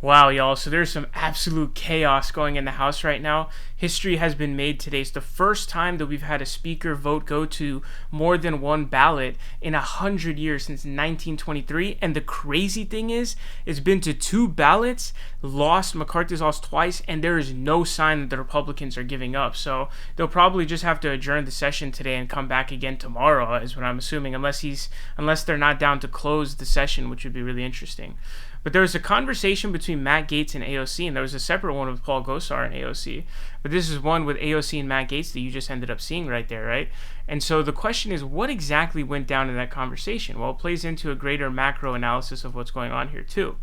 Wow, y'all. So there's some absolute chaos going in the House right now. History has been made today. It's the first time that we've had a speaker vote go to more than one ballot in 100 years since 1923. And the crazy thing is, it's been to two ballots, McCarthy's lost twice, and there is no sign that the Republicans are giving up. So they'll probably just have to adjourn the session today and come back again tomorrow, is what I'm assuming, unless they're not down to close the session, which would be really interesting. But there was a conversation between Matt Gaetz and AOC, and there was a separate one with Paul Gosar and AOC. But this is one with AOC and Matt Gaetz that you just ended up seeing right there, right? And so the question is, what exactly went down in that conversation? Well, it plays into a greater macro analysis of what's going on here, too.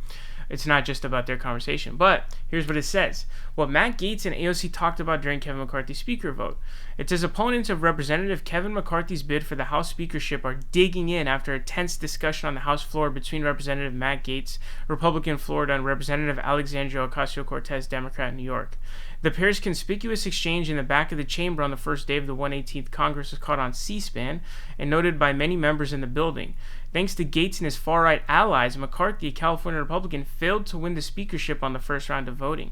It's not just about their conversation. But here's what it says. What Matt Gaetz and AOC talked about during Kevin McCarthy's speaker vote. It says opponents of Representative Kevin McCarthy's bid for the House speakership are digging in after a tense discussion on the House floor between Representative Matt Gaetz, Republican Florida, and Representative Alexandria Ocasio-Cortez, Democrat, New York. The pair's conspicuous exchange in the back of the chamber on the first day of the 118th Congress was caught on C-SPAN and noted by many members in the building. Thanks to Gaetz and his far-right allies, McCarthy, a California Republican, failed to win the speakership on the first round of voting.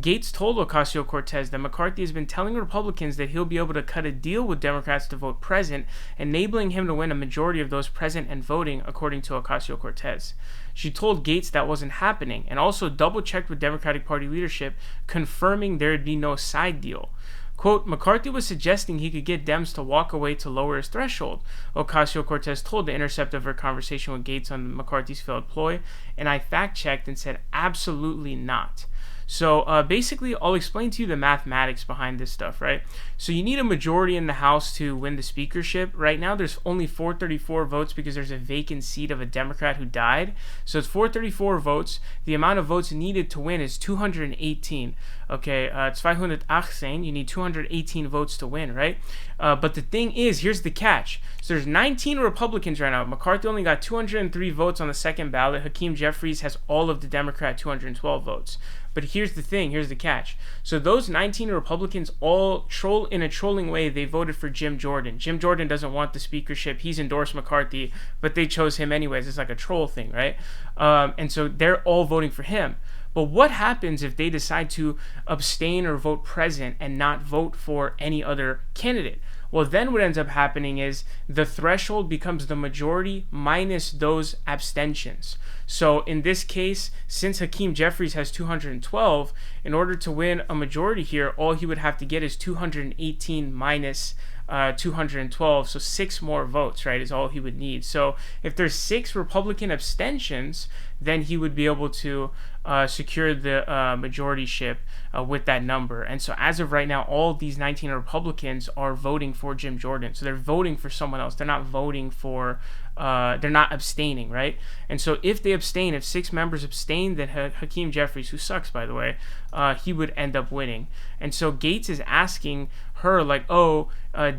Gaetz told Ocasio-Cortez that McCarthy has been telling Republicans that he'll be able to cut a deal with Democrats to vote present, enabling him to win a majority of those present and voting, according to Ocasio-Cortez. She told Gaetz that wasn't happening, and also double-checked with Democratic Party leadership, confirming there'd be no side deal. Quote, McCarthy was suggesting he could get Dems to walk away to lower his threshold, Ocasio-Cortez told The Intercept of her conversation with Gaetz on McCarthy's failed ploy, and I fact-checked and said absolutely not. So basically, I'll explain to you the mathematics behind this stuff, right? So you need a majority in the House to win the speakership. Right now, there's only 434 votes because there's a vacant seat of a Democrat who died. So it's 434 votes. The amount of votes needed to win is 218. Okay, it's 518. You need 218 votes to win, right? But the thing is, here's the catch. So there's 19 Republicans right now. McCarthy only got 203 votes on the second ballot. Hakeem Jeffries has all of the Democrat 212 votes. But here's the thing, here's the catch. So those 19 Republicans all in a trolling way, they voted for Jim Jordan. Jim Jordan doesn't want the speakership. He's endorsed McCarthy, but they chose him anyways. It's like a troll thing, right? And so they're all voting for him. But what happens if they decide to abstain or vote present and not vote for any other candidate? Well, then what ends up happening is the threshold becomes the majority minus those abstentions. So in this case, since Hakeem Jeffries has 212, in order to win a majority here, all he would have to get is 218 minus 212, so 6 more votes, right, is all he would need. So if there's 6 Republican abstentions, then he would be able to secure the majorityship with that number. And so as of right now, all of these 19 Republicans are voting for Jim Jordan. So they're voting for someone else. They're not voting for they're not abstaining, right? And so if they abstain, if 6 members abstain, then Hakeem Jeffries, who sucks, by the way, he would end up winning. And so Gaetz is asking her, like,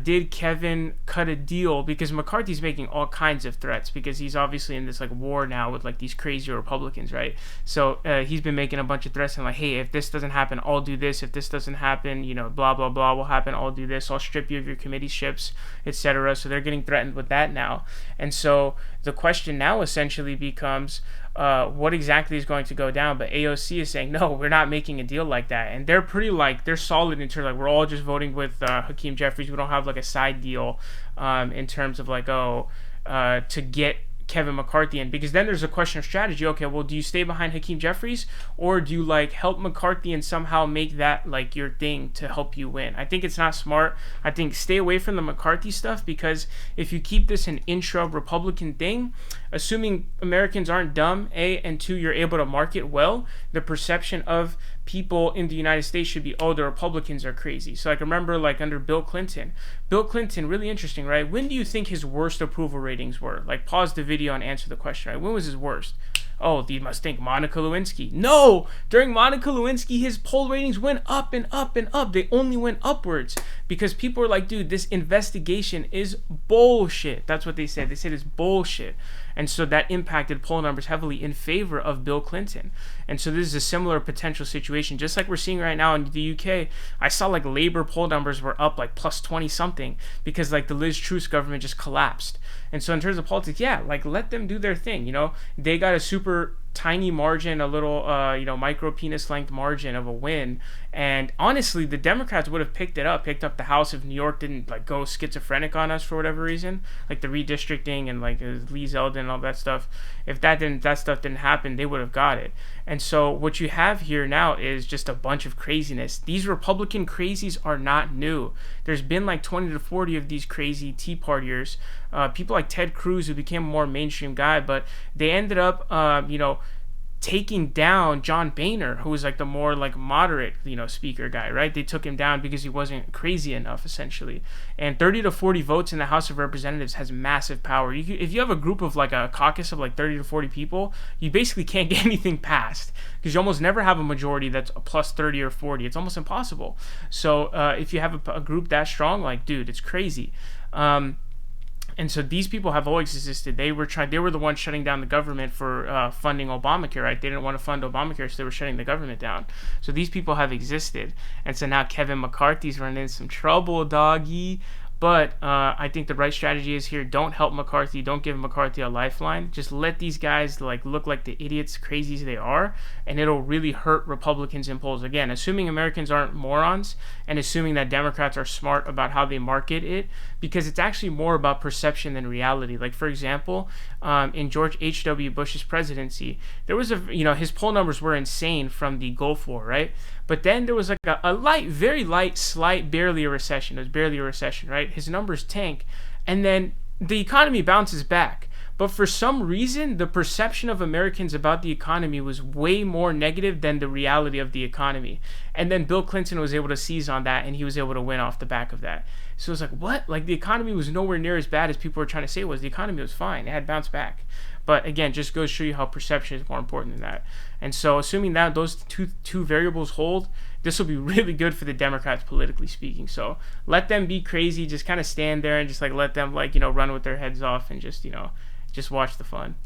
did Kevin cut a deal? Because McCarthy's making all kinds of threats because he's obviously in this like war now with like these crazy Republicans, right? So he's been making a bunch of threats and like, hey, if this doesn't happen, I'll do this. If this doesn't happen, blah, blah, blah will happen. I'll do this. I'll strip you of your committeeships, etc. So they're getting threatened with that now. And so the question now essentially becomes, what exactly is going to go down? But AOC is saying, no, we're not making a deal like that. And they're pretty they're solid in terms we're all just voting with Hakeem Jeffries. We don't have like a side deal in terms of to get Kevin McCarthy in, because then there's a question of strategy. Okay, well, do you stay behind Hakeem Jeffries, or do you help McCarthy and somehow make that your thing to help you win? I think it's not smart. I think stay away from the McCarthy stuff, because if you keep this an intra-Republican thing, assuming Americans aren't dumb, A, and 2, you're able to market well, the perception of people in the United States should be, the Republicans are crazy. So remember under Bill Clinton, really interesting, right? When do you think his worst approval ratings were? Pause the video and answer the question, right? When was his worst? Oh, you must think Monica Lewinsky. No! During Monica Lewinsky, his poll ratings went up and up and up. They only went upwards because people were like, dude, this investigation is bullshit. That's what they said. They said it's bullshit. And so that impacted poll numbers heavily in favor of Bill Clinton. And so this is a similar potential situation, just like we're seeing right now in the UK. I saw Labour poll numbers were up plus 20 something because the Liz Truss government just collapsed. And so in terms of politics, yeah, let them do their thing. They got a super tiny margin, a little micro penis length margin of a win. And honestly, the Democrats would have picked up the House if New York didn't like go schizophrenic on us for whatever reason, like the redistricting and like Lee Zeldin and all that stuff. If that stuff didn't happen, they would have got it. And so what you have here now is just a bunch of craziness. These Republican crazies are not new. There's been like 20 to 40 of these crazy Tea Partiers. People like Ted Cruz, who became a more mainstream guy, but they ended up, taking down John Boehner, who was like the more like moderate, speaker guy, right? They took him down because he wasn't crazy enough, essentially. And 30 to 40 votes in the House of Representatives has massive power. If you have a group of like a caucus of like 30 to 40 people, you basically can't get anything passed because you almost never have a majority that's a plus 30 or 40. It's almost impossible. So if you have a group that strong, like, dude, it's crazy. And so these people have always existed. They were the ones shutting down the government for funding Obamacare, right? They didn't want to fund Obamacare, so they were shutting the government down. So these people have existed. And so now Kevin McCarthy's running into some trouble, doggy. But I think the right strategy is here. Don't help McCarthy. Don't give McCarthy a lifeline. Just let these guys like look like the idiots, crazies they are, and it'll really hurt Republicans in polls. Again, assuming Americans aren't morons and assuming that Democrats are smart about how they market it, because it's actually more about perception than reality. Like, for example, in George H.W. Bush's presidency, there was his poll numbers were insane from the Gulf War, right? But then there was like a light, very light, slight, barely a recession. It was barely a recession, right? His numbers tank, and then the economy bounces back. But for some reason, the perception of Americans about the economy was way more negative than the reality of the economy. And then Bill Clinton was able to seize on that, and he was able to win off the back of that. So it's like, what? Like, the economy was nowhere near as bad as people were trying to say it was. The economy was fine. It had bounced back. But again, just goes to show you how perception is more important than that. And so assuming that those two variables hold, this will be really good for the Democrats, politically speaking. So let them be crazy. Just kind of stand there and just like let them run with their heads off and just watch the fun.